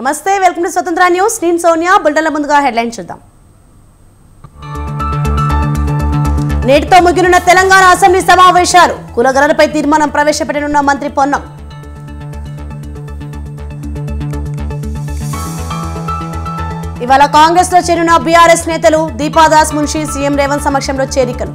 నమస్తే, welcome to స్వతంత్ర news. నేను సోనియా. బులెటిన్ల ముందుగా హెడ్లైన్ చూద్దాం. నేటితో ముగినున్న తెలంగాణ అసెంబ్లీ సమావేశాలు. కులగణనపై తీర్మానం ప్రవేశపెట్టనున్న మంత్రి పొన్నం. ఇవాళ కాంగ్రెస్ లో చేరిన బీఆర్ఎస్ నేతలు దీపాదాస్ మున్షి సీఎం రేవంత్ సమక్షంలో చేరికలు.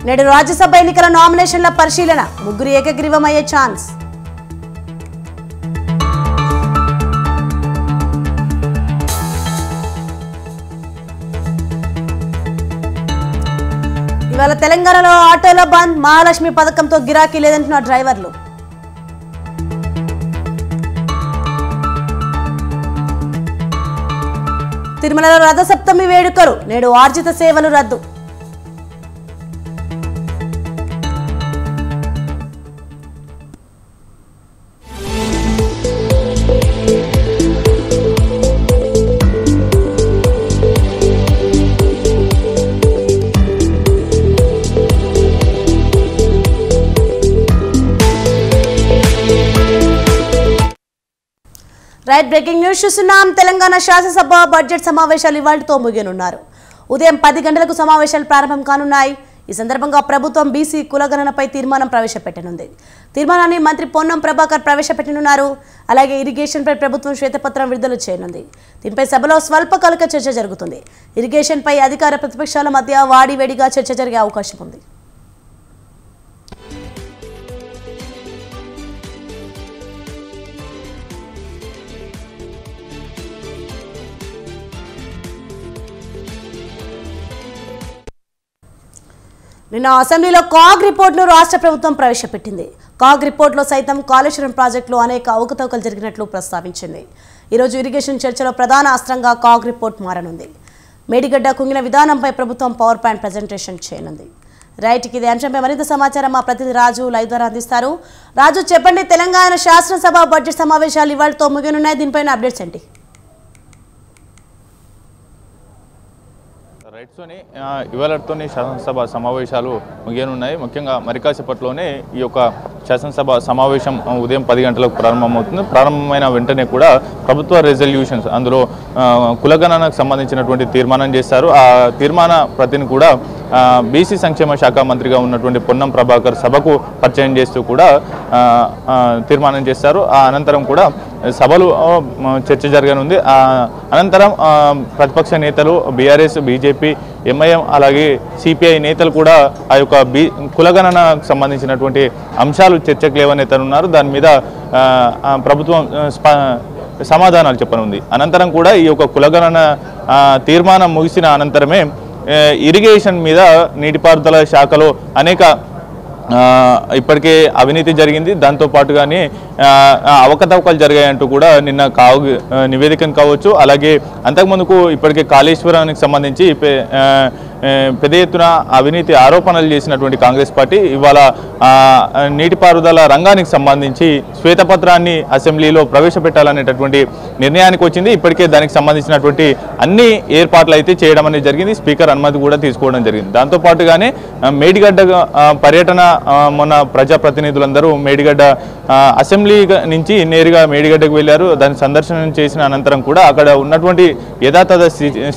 నేడు రాజ్యసభ ఎన్నికల నామినేషన్ల పరిశీలన. ముగ్గురు ఏకగ్రీవమయ్యే ఛాన్స్. ఇవాళ తెలంగాణలో ఆటోల బంద్. మహాలక్ష్మి పథకంతో గిరాకీ లేదంటున్న డ్రైవర్లు. తిరుమలలో రథసప్తమి వేడుకలు. నేడు ఆర్జిత సేవలు రద్దు. రైట్, బ్రేకింగ్ న్యూస్ చూస్తున్నాం. తెలంగాణ శాసనసభ బడ్జెట్ సమావేశాలు ఇవాళతో ముగియనున్నారు. ఉదయం 10 గంటలకు సమావేశాలు ప్రారంభం కానున్నాయి. ఈ సందర్భంగా ప్రభుత్వం బీసీ కులగణనపై తీర్మానం ప్రవేశపెట్టనుంది. తీర్మానాన్ని మంత్రి పొన్నం ప్రభాకర్ ప్రవేశపెట్టనున్నారు. అలాగే ఇరిగేషన్పై ప్రభుత్వం శ్వేతపత్రం విడుదల చేయనుంది. దీనిపై సభలో స్వల్పకాలిక చర్చ జరుగుతుంది. ఇరిగేషన్పై అధికార ప్రతిపక్షాల మధ్య వాడివేడిగా చర్చ జరిగే అవకాశం ఉంది. నిన్న అసెంబ్లీలో కాగ్ రిపోర్టును రాష్ట్ర ప్రభుత్వం ప్రవేశపెట్టింది. కాగ్ రిపోర్టులో సైతం కాళేశ్వరం ప్రాజెక్టులో అనేక అవకతవకలు జరిగినట్లు ప్రస్తావించింది. ఈరోజు ఇరిగేషన్ చర్చలో ప్రధాన అస్త్రంగా కాగ్ రిపోర్ట్ మారనుంది. మేడిగడ్డ కుంగిన విధానంపై ప్రభుత్వం పవర్ పాయింట్ ప్రజెంటేషన్ చేయనుంది. రైట్, ఇది అంశంపై మరింత సమాచారం మా ప్రతినిధి రాజు లైవ్ ద్వారా అందిస్తారు. రాజు, చెప్పండి, తెలంగాణ శాసనసభ బడ్జెట్ సమావేశాలు ఇవాళతో ముగియనున్నాయి. దీనిపైన అప్డేట్స్ ఏంటి? రైట్స్తోని ఇవాళతోని శాసనసభ సమావేశాలు ముగియనున్నాయి. ముఖ్యంగా మరికాసేపట్లోనే ఈ యొక్క శాసనసభ సమావేశం ఉదయం 10 గంటలకు ప్రారంభమవుతుంది. ప్రారంభమైన వెంటనే కూడా ప్రభుత్వ రెజల్యూషన్స్, అందులో కులగణనకు సంబంధించినటువంటి తీర్మానం చేస్తారు. ఆ తీర్మాన ప్రతిని కూడా బీసీ సంక్షేమ శాఖ మంత్రిగా ఉన్నటువంటి పొన్నం ప్రభాకర్ సభకు పరిచయం చేస్తూ కూడా తీర్మానం చేస్తారు. ఆ అనంతరం కూడా సభలు చర్చ జరగనుంది. అనంతరం ప్రతిపక్ష నేతలు బీఆర్ఎస్, బీజేపీ, ఎంఐఎం అలాగే సిపిఐ నేతలు కూడా ఆ యొక్క కులగణనకు సంబంధించినటువంటి అంశాలు చర్చకు లేవనెత్తనున్నారు. దాని మీద ప్రభుత్వం సమాధానాలు చెప్పనుంది. అనంతరం కూడా ఈ యొక్క కులగణన తీర్మానం ముగిసిన అనంతరమే ఇరిగేషన్ మీద నీటిపారుదల శాఖలో అనేక ఇప్పటికే అవినీతి జరిగింది, దాంతోపాటుగానే అవకతవకలు జరిగాయంటూ కూడా నిన్న నివేదికను కావచ్చు, అలాగే అంతకుముందుకు ఇప్పటికే కాళేశ్వరానికి సంబంధించి పెద్ద ఎత్తున అవినీతి ఆరోపణలు చేసినటువంటి కాంగ్రెస్ పార్టీ ఇవాళ నీటిపారుదల రంగానికి సంబంధించి శ్వేతపత్రాన్ని అసెంబ్లీలో ప్రవేశపెట్టాలనేటటువంటి నిర్ణయానికి వచ్చింది. ఇప్పటికే దానికి సంబంధించినటువంటి అన్ని ఏర్పాట్లు అయితే చేయడం అనేది జరిగింది. స్పీకర్ అనుమతి కూడా తీసుకోవడం జరిగింది. దాంతోపాటుగానే మేడిగడ్డ పర్యటన మొన్న ప్రజాప్రతినిధులందరూ మేడిగడ్డ అసెంబ్లీ నుంచి నేరుగా మేడిగడ్డకు వెళ్ళారు. దాని సందర్శనం చేసిన అనంతరం కూడా అక్కడ ఉన్నటువంటి యథాతథ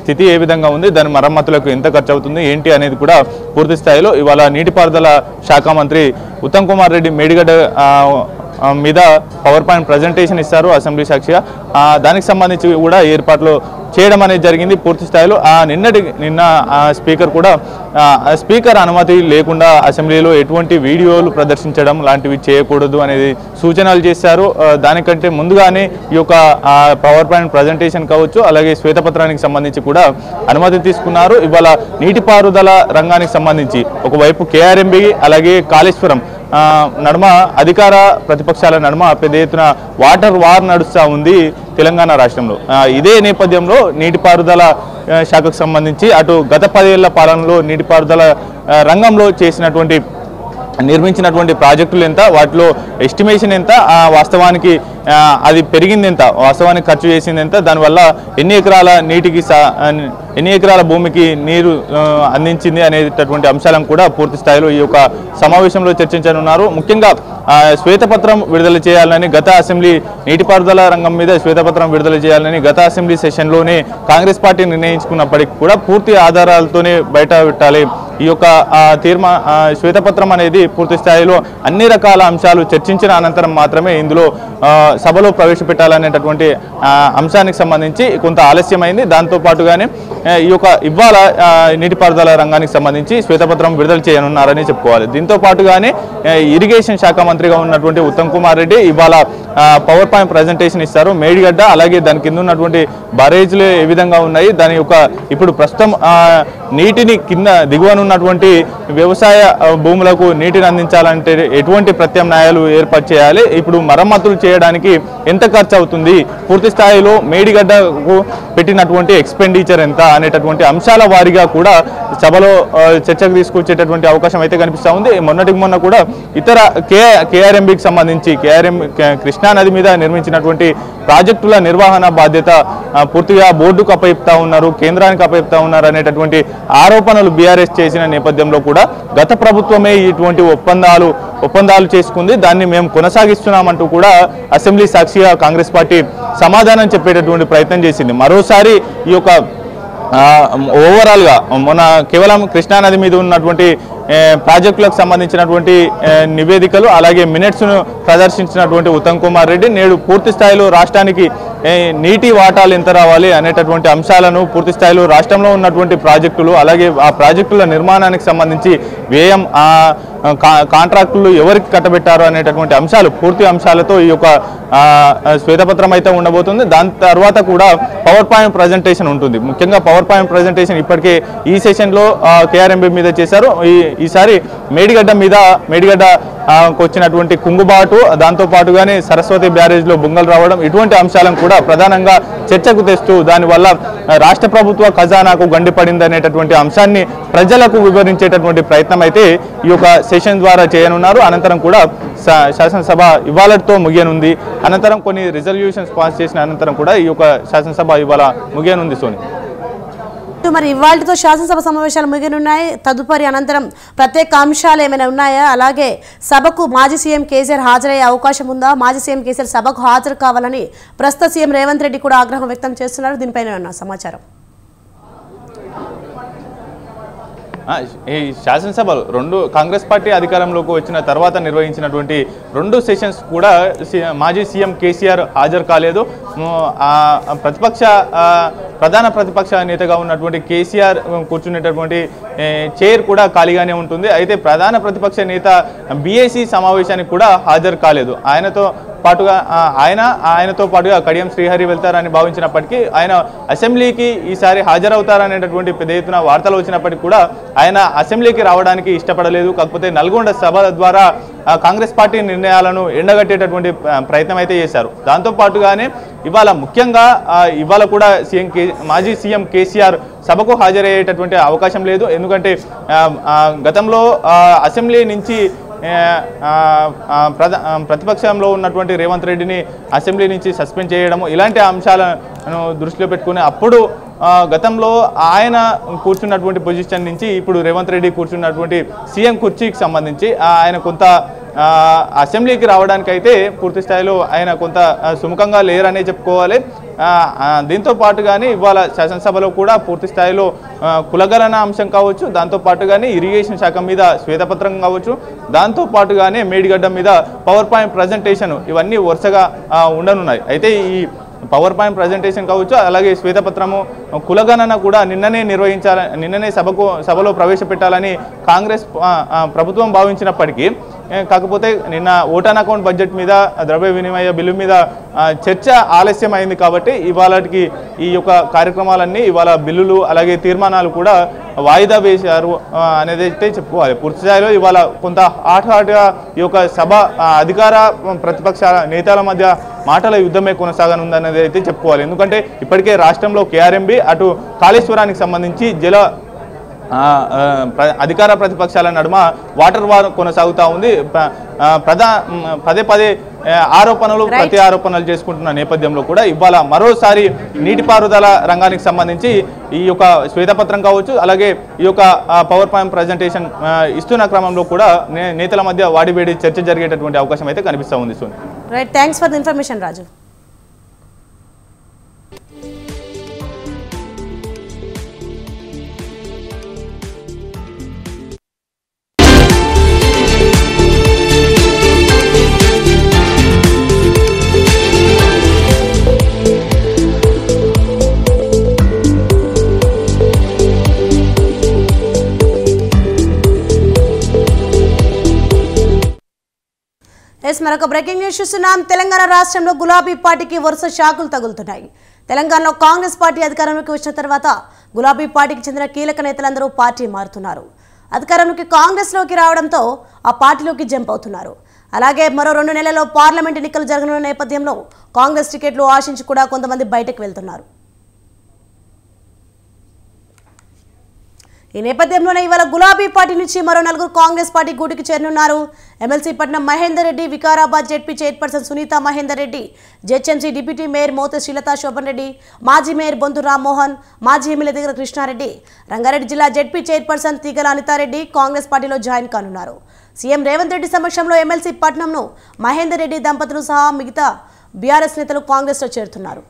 స్థితి ఏ విధంగా ఉంది, దాని మరమ్మతులకు ఎంత ఖర్చు అవుతుంది ఏంటి అనేది కూడా పూర్తి స్థాయిలో ఇవాళ నీటిపారుదల శాఖ మంత్రి ఉత్తమ్ కుమార్ రెడ్డి మేడిగడ్డ మీద పవర్ పాయింట్ ప్రజెంటేషన్ ఇస్తారు అసెంబ్లీ సాక్షిగా. దానికి సంబంధించి కూడా ఏర్పాట్లు చేయడం అనేది జరిగింది పూర్తి స్థాయిలో. నిన్న స్పీకర్ కూడా స్పీకర్ అనుమతి లేకుండా అసెంబ్లీలో ఎటువంటి వీడియోలు ప్రదర్శించడం లాంటివి చేయకూడదు అనేది సూచనలు చేశారు. దానికంటే ముందుగానే ఈ యొక్క పవర్ పాయింట్ ప్రజెంటేషన్ కావచ్చు, అలాగే శ్వేతపత్రానికి సంబంధించి కూడా అనుమతి తీసుకున్నారు. ఇవాళ నీటిపారుదల రంగానికి సంబంధించి ఒకవైపు కేఆర్ఎంబి అలాగే కాళేశ్వరం నడుమ అధికార ప్రతిపక్షాల నడుమ పెద్ద ఎత్తున వాటర్ వార్ నడుస్తూ ఉంది తెలంగాణ రాష్ట్రంలో. ఇదే నేపథ్యంలో నీటిపారుదల శాఖకు సంబంధించి అటు గత 10 ఏళ్ల పాలనలో నీటిపారుదల రంగంలో చేసినటువంటి నిర్మించినటువంటి ప్రాజెక్టులు ఎంత, వాటిలో ఎస్టిమేషన్ ఎంత, వాస్తవానికి అది పెరిగింది ఎంత, వాస్తవానికి ఖర్చు చేసింది ఎంత, దానివల్ల ఎన్ని ఎకరాల భూమికి నీరు అందించింది అనేటటువంటి అంశాలను కూడా పూర్తి స్థాయిలో ఈ యొక్క సమావేశంలో చర్చించనున్నారు. ముఖ్యంగా శ్వేతపత్రం విడుదల చేయాలని గత అసెంబ్లీ నీటిపారుదల రంగం మీద శ్వేతపత్రం విడుదల చేయాలని గత అసెంబ్లీ సెషన్లోనే కాంగ్రెస్ పార్టీ నిర్ణయించుకున్నప్పటికీ కూడా పూర్తి ఆధారాలతోనే బయట పెట్టాలి. ఈ యొక్క శ్వేతపత్రం అనేది పూర్తి స్థాయిలో అన్ని రకాల అంశాలు చర్చించిన అనంతరం మాత్రమే ఇందులో సభలో ప్రవేశపెట్టాలనేటటువంటి అంశానికి సంబంధించి కొంత ఆలస్యమైంది. దాంతోపాటుగానే ఈ యొక్క ఇవాళ నీటిపారుదల రంగానికి సంబంధించి శ్వేతపత్రం విడుదల చేయనున్నారని చెప్పుకోవాలి. దీంతో పాటుగానే ఇరిగేషన్ శాఖ మంత్రిగా ఉన్నటువంటి ఉత్తమ్ కుమార్ రెడ్డి ఇవాళ పవర్ పాయింట్ ప్రజెంటేషన్ ఇస్తారు. మేడిగడ్డ అలాగే దాని కింద ఉన్నటువంటి బరేజ్లు ఏ విధంగా ఉన్నాయి, దాని యొక్క ఇప్పుడు ప్రస్తుతం నీటిని కింద దిగువనున్నటువంటి వ్యవసాయ భూములకు నీటిని అందించాలంటే ఎటువంటి ప్రత్యామ్నాయాలు ఏర్పాటు చేయాలి, ఇప్పుడు మరమ్మతులు చేయడానికి ఎంత ఖర్చు అవుతుంది, పూర్తి స్థాయిలో మేడిగడ్డకు పెట్టినటువంటి ఎక్స్పెండిచర్ ఎంత అనేటటువంటి అంశాల వారీగా కూడా సభలో చర్చకు తీసుకొచ్చేటటువంటి అవకాశం అయితే కనిపిస్తూ ఉంది. మొన్న కూడా ఇతర కేఆర్ఎంబికి సంబంధించి కృష్ణానది మీద నిర్మించినటువంటి ప్రాజెక్టుల నిర్వహణ బాధ్యత పూర్తిగా బోర్డుకు అప్పచెప్తా ఉన్నారు, కేంద్రానికి అప్పచెప్తా ఉన్నారు అనేటటువంటి ఆరోపణలు బీఆర్ఎస్ చేసిన నేపథ్యంలో కూడా గత ప్రభుత్వమే ఇటువంటి ఒప్పందాలు చేసుకుంది, దాన్ని మేము కొనసాగిస్తున్నామంటూ కూడా అసెంబ్లీ సాక్షిగా కాంగ్రెస్ పార్టీ సమాధానం చెప్పేటటువంటి ప్రయత్నం చేసింది. మరోసారి ఈ యొక్క ఓవరాల్గా మొన్న కేవలం కృష్ణానది మీద ఉన్నటువంటి ప్రాజెక్టులకు సంబంధించినటువంటి నివేదికలు అలాగే మినిట్స్ను ప్రదర్శించినటువంటి ఉత్తమ్ కుమార్ రెడ్డి నేడు పూర్తి స్థాయిలో రాష్ట్రానికి నీటి వాటాలు ఎంత రావాలి అనేటటువంటి అంశాలను పూర్తి స్థాయిలో రాష్ట్రంలో ఉన్నటువంటి ప్రాజెక్టులు అలాగే ఆ ప్రాజెక్టుల నిర్మాణానికి సంబంధించి వ్యయం కాంట్రాక్టులు ఎవరికి కట్టబెట్టారు అనేటటువంటి అంశాలు పూర్తి అంశాలతో ఈ యొక్క శ్వేతపత్రం అయితే ఉండబోతుంది. దాని తర్వాత కూడా పవర్ పాయింట్ ప్రజెంటేషన్ ఉంటుంది. ముఖ్యంగా పవర్ పాయింట్ ప్రజెంటేషన్ ఇప్పటికే ఈ సెషన్లో కేఆర్ఎంబీ మీద చేశారు. ఈసారి మేడిగడ్డ వచ్చినటువంటి కుంగుబాటు, దాంతోపాటుగానే సరస్వతి బ్యారేజ్లో బొంగలు రావడం, ఇటువంటి అంశాలను కూడా ప్రధానంగా చర్చకు తెస్తూ దానివల్ల రాష్ట్ర ప్రభుత్వ ఖజానాకు గండిపడింది అనేటటువంటి అంశాన్ని ప్రజలకు వివరించేటటువంటి ప్రయత్నం అయితే ఈ యొక్క సెషన్ ద్వారా చేయనున్నారు. అనంతరం కూడా శాసనసభ ఇవాళతో ముగియనుంది. అనంతరం కొన్ని రిజల్యూషన్స్ పాస్ చేసిన అనంతరం కూడా ఈ యొక్క శాసనసభ ఇవాళ ముగియనుంది. సోని, మరి ఇవాళతో శాసనసభ సమావేశాలు ముగియనున్నాయి. తదుపరి అనంతరం ప్రత్యేక అంశాలు ఏమైనా ఉన్నాయా? అలాగే సభకు మాజీ సీఎం కేసీఆర్ హాజరయ్యే అవకాశం ఉందా? మాజీ సీఎం కేసీఆర్ సభకు హాజరు కావాలని ప్రస్తుత సీఎం రేవంత్ రెడ్డి కూడా ఆగ్రహం వ్యక్తం చేస్తున్నారు. దీనిపైన సమాచారం. ఈ శాసనసభలు రెండు కాంగ్రెస్ పార్టీ అధికారంలోకి వచ్చిన తర్వాత నిర్వహించినటువంటి 2 సెషన్స్ కూడా మాజీ సీఎం కేసీఆర్ హాజరు కాలేదు. ప్రధాన ప్రతిపక్ష నేతగా ఉన్నటువంటి కేసీఆర్ కూర్చునేటటువంటి చైర్ కూడా ఖాళీగానే ఉంటుంది. అయితే ప్రధాన ప్రతిపక్ష నేత బీఏసీ సమావేశానికి కూడా హాజరు కాలేదు. ఆయనతో పాటుగా కడియం శ్రీహరి వెళ్తారని భావించినప్పటికీ ఆయన అసెంబ్లీకి ఈసారి హాజరవుతారనేటటువంటి పెద్ద ఎత్తున వార్తలు వచ్చినప్పటికీ కూడా ఆయన అసెంబ్లీకి రావడానికి ఇష్టపడలేదు. కాకపోతే నల్గొండ సభ ద్వారా కాంగ్రెస్ పార్టీ నిర్ణయాలను ఎండగట్టేటటువంటి ప్రయత్నం అయితే చేశారు. దాంతోపాటుగానే ముఖ్యంగా ఇవాళ కూడా మాజీ సీఎం కేసీఆర్ సభకు హాజరయ్యేటటువంటి అవకాశం లేదు. ఎందుకంటే గతంలో అసెంబ్లీ నుంచి ప్రతిపక్షంలో ఉన్నటువంటి రేవంత్ రెడ్డిని అసెంబ్లీ నుంచి సస్పెండ్ చేయడము, ఇలాంటి అంశాలను దృష్టిలో పెట్టుకుని అప్పుడు గతంలో ఆయన కూర్చున్నటువంటి పొజిషన్ నుంచి ఇప్పుడు రేవంత్ రెడ్డి కూర్చున్నటువంటి సీఎం కుర్చీకి సంబంధించి ఆయన కొంత అసెంబ్లీకి రావడానికి అయితే పూర్తి స్థాయిలో ఆయన కొంత సుముఖంగా లేరనే చెప్పుకోవాలి. దీంతో పాటుగానే ఇవాళ శాసనసభలో కూడా పూర్తి స్థాయిలో కులగణన అంశం కావచ్చు, దాంతోపాటుగానే ఇరిగేషన్ శాఖ మీద శ్వేతపత్రం కావచ్చు, దాంతోపాటుగానే మేడిగడ్డ మీద పవర్ పాయింట్ ప్రజెంటేషన్, ఇవన్నీ వరుసగా ఉండనున్నాయి. అయితే ఈ పవర్ పాయింట్ ప్రజెంటేషన్ కావచ్చు, అలాగే శ్వేతపత్రము, కులగణన కూడా నిన్ననే సభలో ప్రవేశపెట్టాలని కాంగ్రెస్ ప్రభుత్వం భావించినప్పటికీ కాకపోతే నిన్న ఓటాన్ అకౌంట్ బడ్జెట్ మీద ద్రవ్య వినిమయ బిల్లు మీద చర్చ ఆలస్యమైంది కాబట్టి ఇవాళకి ఈ యొక్క కార్యక్రమాలన్నీ ఇవాళ బిల్లులు అలాగే తీర్మానాలు కూడా వాయిదా వేశారు అనేది అయితే చెప్పుకోవాలి. పూర్తి స్థాయిలో ఇవాళ కొంత హాట్గా ఈ యొక్క సభ అధికార ప్రతిపక్ష నేతల మధ్య మాటల యుద్ధమే కొనసాగనుందనేది అయితే చెప్పుకోవాలి. ఎందుకంటే ఇప్పటికే రాష్ట్రంలో కేఆర్ఎంబీ, అటు కాళేశ్వరానికి సంబంధించి అధికార ప్రతిపక్షాల నడుమ వాటర్ వార్ కొనసాగుతూ ఉంది. పదే పదే ఆరోపణలు ప్రతి ఆరోపణలు చేసుకుంటున్న నేపథ్యంలో కూడా ఇవాళ మరోసారి నీటిపారుదల రంగానికి సంబంధించి ఈ యొక్క శ్వేతపత్రం కావచ్చు, అలాగే ఈ యొక్క పవర్ పాయింట్ ప్రజెంటేషన్ ఇస్తున్న క్రమంలో కూడా నేతల మధ్య వాడివేడి చర్చ జరిగేటటువంటి అవకాశం అయితే కనిపిస్తూ ఉంది. సోని, right, thanks for the information Raju. మరొక బ్రేకింగ్ న్యూస్ చూస్తున్నాం. తెలంగాణ రాష్ట్రంలో గులాబీ పార్టీకి వరుస షాకులు తగులుతున్నాయి. తెలంగాణలో కాంగ్రెస్ పార్టీ అధికారంలోకి వచ్చిన తర్వాత గులాబీ పార్టీకి చెందిన కీలక నేతలందరూ పార్టీ మారుతున్నారు. అధికారంలోకి కాంగ్రెస్లోకి రావడంతో ఆ పార్టీలోకి జంప్ అవుతున్నారు. అలాగే మరో 2 నెలల్లో పార్లమెంట్ ఎన్నికలు జరగనున్న నేపథ్యంలో కాంగ్రెస్ టికెట్లు ఆశించి కూడా కొంతమంది బయటకు వెళ్తున్నారు. ఈ నేపథ్యంలోనే ఇవాళ గులాబీ పార్టీ నుంచి మరో 4 కాంగ్రెస్ పార్టీ గూటికి చేరనున్నారు. MLC Patnam Mahender Reddy, Vikarabad ZP chairperson Sunitha Mahender Reddy, GHMC deputy mayor Mothe Srilatha Shobhan Reddy, మాజీ మేయర్ బొంతు రామ్మోహన్, మాజీ ఎమ్మెల్యే దగ్గర కృష్ణారెడ్డి, రంగారెడ్డి జిల్లా జెడ్పీ చైర్పర్సన్ తీగల అనితారెడ్డి కాంగ్రెస్ పార్టీలో జాయిన్ కానున్నారు. సీఎం రేవంత్ రెడ్డి సమక్షంలో ఎమ్మెల్సీ పట్నంను మహేందర్ రెడ్డి దంపతులు సహా మిగతా బీఆర్ఎస్ నేతలు కాంగ్రెస్లో చేరుతున్నారు.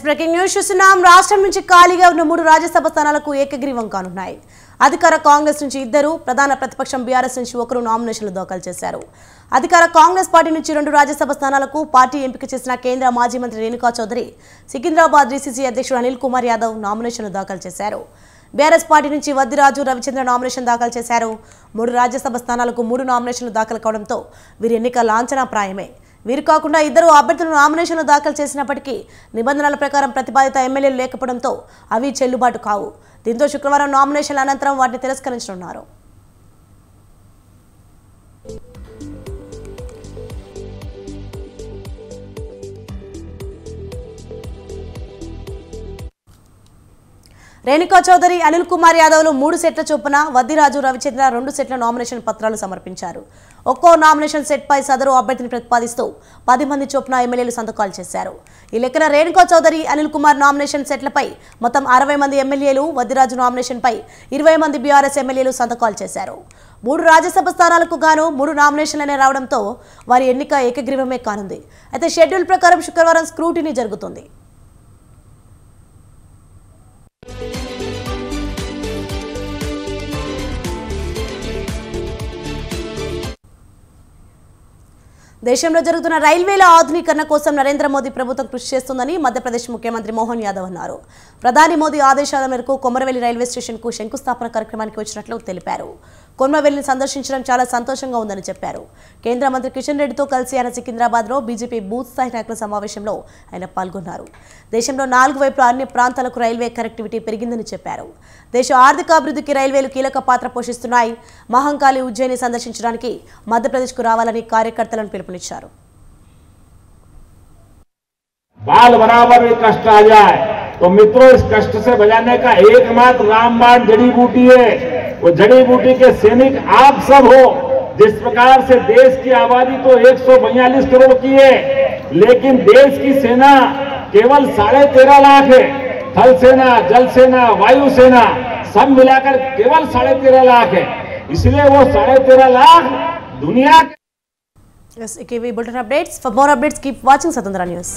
బ్రేకింగ్ న్యూస్ చూస్తున్నాం. రాష్ట్రం నుంచి ఖాళీగా ఉన్న 3 రాజ్యసభ స్థానాలకు ఏకగ్రీవం కానున్నాయి. అధికార కాంగ్రెస్ నుంచి 2, ప్రధాన ప్రతిపక్షం బీఆర్ఎస్ నుంచి 1 నామినేషన్లు దాఖలు చేశారు. అధికార కాంగ్రెస్ పార్టీ నుంచి 2 రాజ్యసభ స్థానాలకు పార్టీ ఎంపిక చేసిన కేంద్ర మాజీ మంత్రి రేణుకా చౌదరి, సికింద్రాబాద్ డీసీసీ అధ్యక్షుడు అనిల్ కుమార్ యాదవ్ నామినేషన్లు దాఖలు చేశారు. బీఆర్ఎస్ పార్టీ నుంచి వద్దిరాజు రవిచంద్ర నామినేషన్ దాఖలు చేశారు. 3 రాజ్యసభ స్థానాలకు 3 నామినేషన్లు దాఖలు కావడంతో వీరి ఎన్నిక లాంఛనప్రాయమే. వీరు కాకుండా 2 అభ్యర్థులు నామినేషన్లు దాఖలు చేసినప్పటికీ నిబంధనల ప్రకారం ప్రతిపాదిత ఎమ్మెల్యేలు లేకపోవడంతో అవి చెల్లుబాటు కావు. దీంతో శుక్రవారం నామినేషన్ల అనంతరం వాటిని తిరస్కరించనున్నారు. రేణుకా చౌదరి, అనిల్ కుమార్ యాదవ్లు 3 సెట్ల చొప్పున, వద్దిరాజు రవిచంద్ర 2 సెట్ల నామినేషన్ పత్రాలు సమర్పించారు. ఒక్కో నామినేషన్ సెట్పై సదరు అభ్యర్థిని ప్రతిపాదిస్తూ 10 మంది చొప్పున ఎమ్మెల్యేలు సంతకాలు చేశారు. ఈ లెక్కన రేణుకా చౌదరి, అనిల్ కుమార్ నామినేషన్ సెట్లపై మొత్తం 60 మంది ఎమ్మెల్యేలు, వద్దిరాజు నామినేషన్పై 20 మంది బీఆర్ఎస్ ఎమ్మెల్యేలు సంతకాలు చేశారు. 3 రాజ్యసభ స్థానాలకు గాను 3 నామినేషన్లనే రావడంతో వారి ఎన్నిక ఏకగ్రీవమే కానుంది. అయితే షెడ్యూల్ ప్రకారం శుక్రవారం స్క్రూటినీ జరుగుతుంది. దేశంలో జరుగుతున్న రైల్వేల ఆధునీకరణ కోసం నరేంద్ర మోదీ ప్రభుత్వం కృషి చేస్తుందని మధ్యప్రదేశ్ ముఖ్యమంత్రి మోహన్ యాదవ్ అన్నారు. ప్రధాని మోదీ ఆదేశాల మేరకు కొమరవెల్లి రైల్వే స్టేషన్కు శంకుస్థాపన కార్యక్రమానికి వచ్చినట్లు తెలిపారు. కొమరవెల్లిని సందర్శించడం చాలా సంతోషంగా ఉందని చెప్పారు. కేంద్ర మంత్రి కిషన్ రెడ్డితో కలిసి ఆయన సికింద్రాబాద్లో బీజేపీ బూత్ స్థాయి నాయకుల సమావేశంలో ఆయన పాల్గొన్నారు. దేశంలో 4 వైపులా అన్ని ప్రాంతాలకు రైల్వే కనెక్టివిటీ పెరిగిందని చెప్పారు. దేశ ఆర్థికాభివృద్ధికి రైల్వేలు కీలక పాత్ర పోషిస్తున్నాయి. మహంకాళి, ఉజ్జయిని సందర్శించడానికి మధ్యప్రదేశ్కు రావాలని కార్యకర్తలను పిలుపునిచ్చారు. बाल बराबर में कष्ट आ जाए तो मित्रों इस कष्ट से बचाने का एकमात्र रामबाण जड़ी बूटी है। वो जड़ी बूटी के सैनिक आप सब हो। जिस प्रकार से देश की आबादी तो 142 करोड़ की है, लेकिन देश की सेना केवल 13.5 लाख है। थल सेना, जल सेना, वायु सेना सब मिलाकर केवल 13.5 लाख है। इसलिए वो 13.5 लाख दुनिया Yes, KV Bulletin updates. For more updates, keep watching Swatandhra News.